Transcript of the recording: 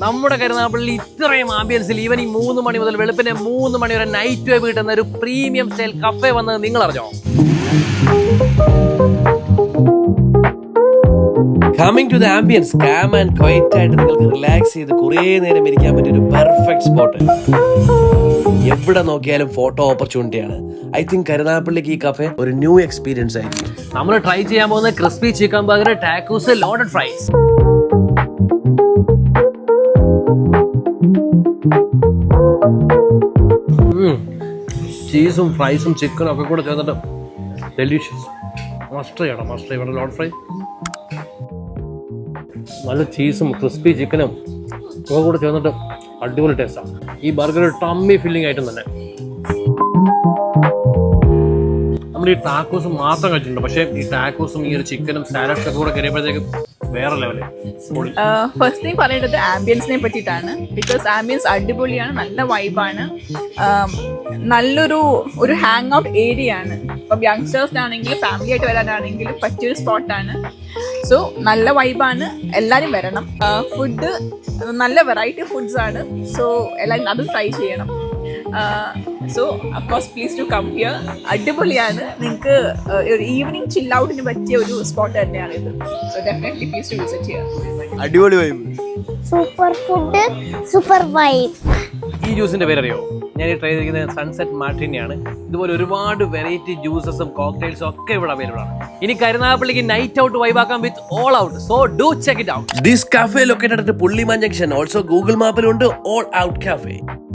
നമ്മുടെ കരുനാഗപ്പള്ളി ഇത്രയും ആംബിയൻസിൽ ഈവൻ 3 മണി മുതൽ വെളുപ്പിനെ 3 മണി വരെ നൈറ്റ് വൈബ് കിട്ടുന്ന ഒരു പ്രീമിയം സ്റ്റൈൽ കഫേ വന്നത് നിങ്ങൾ അറിഞ്ഞോ? Coming to the ambience, calm and quiet ആയിട്ട് നിങ്ങൾക്ക് റിലാക്സ് ചെയ്ത് കുറേ നേരം ഇരിക്കാൻ പറ്റിയ ഒരു പെർഫെക്റ്റ് സ്പോട്ട്. എവിടെ നോക്കിയാലും ഫോട്ടോ ഓപ്പർച്യൂണിറ്റിയാണ്. ഐ തിങ്ക് കരുനാഗപ്പള്ളിക്ക് ഈ കഫേ ഒരു ന്യൂ എക്സ്പീരിയൻസ് ആയിരിക്കും. നമ്മൾ ട്രൈ ചെയ്യാൻ പോകുന്ന crispy chicken burger, tacos, loaded fries. ചീസും ഫ്രൈസും ചിക്കനും ഒക്കെ കൂടെ ചേർന്നിട്ട് ഡെലീഷ്യസ്. മസ്റ്റ് ചെയ്യണം, മസ്റ്റ് ചെയ്യണം. ലോഡ് ഫ്രൈ, നല്ല ചീസും ക്രിസ്പി ചിക്കനും ഒക്കെ കൂടെ ചേർന്നിട്ട് അടിപൊളി ടേസ്റ്റാണ്. ഈ ബർഗർ ടമ്മി ഫില്ലിംഗ് ആയിട്ടും തന്നെ. നമ്മൾ ഈ ടാക്കോസും മാത്രം കഴിച്ചിട്ടുണ്ട്, പക്ഷേ ഈ ടാക്കോസും ഈ ഒരു ചിക്കനും സാലഡ്സ് ഒക്കെ കൂടെ കയറിയപ്പോഴത്തേക്കും വേറെ ലെവല്. ഫസ്റ്റ് തിങ് പറയേണ്ടത് ആംബിയൻസിനെ പറ്റിയിട്ടാണ്. ബിക്കോസ് ആംബിയൻസ് അടിപൊളിയാണ്, നല്ല വൈബാണ്, നല്ലൊരു ഹാങ് ഔട്ട് ഏരിയ ആണ്. ഇപ്പം യങ്സ്റ്റേഴ്സിനാണെങ്കിലും ഫാമിലി ആയിട്ട് വരാനാണെങ്കിലും പറ്റിയൊരു സ്പോട്ടാണ്. സോ നല്ല വൈബാണ്, എല്ലാവരും വരണം. ഫുഡ് നല്ല വെറൈറ്റി ഫുഡ്സ് ആണ്. സോ എല്ലാവരും അതും ട്രൈ ചെയ്യണം. So of course please to come here. അടിപൊളിയാണ്, നിങ്ങൾക്ക് ഒരു ഈവനിങ് ചിൽ ഔട്ടിന് പറ്റിയ ഒരു സ്പോട്ട് തന്നെയാണ് ഇത്. So definitely please to visit here. അടിപൊളി vibe, super food, super vibe. ഈ ജ്യൂസിന്റെ പേരറിയോ? ഞാൻ ട്രൈ ചെയ്തിരിക്കുന്നത് സൺസെറ്റ് മാർട്ടിനിയാണ്. ഇതുപോലെ ഒരുപാട് വെറൈറ്റി ജ്യൂസസും കോക്ടെയിൽസും ഒക്കെ ഇവിടെ അവൈലബിൾ ആണ്. ഇനി കരുനാഗപ്പള്ളിക്ക് നൈറ്റ് ഔട്ട് വൈബാക്കാം with All Out. So do check it out. This cafe located at Pullimaan junction. Also Google മാപ്പിലുണ്ട് ഓൾ ഔട്ട് കഫേ.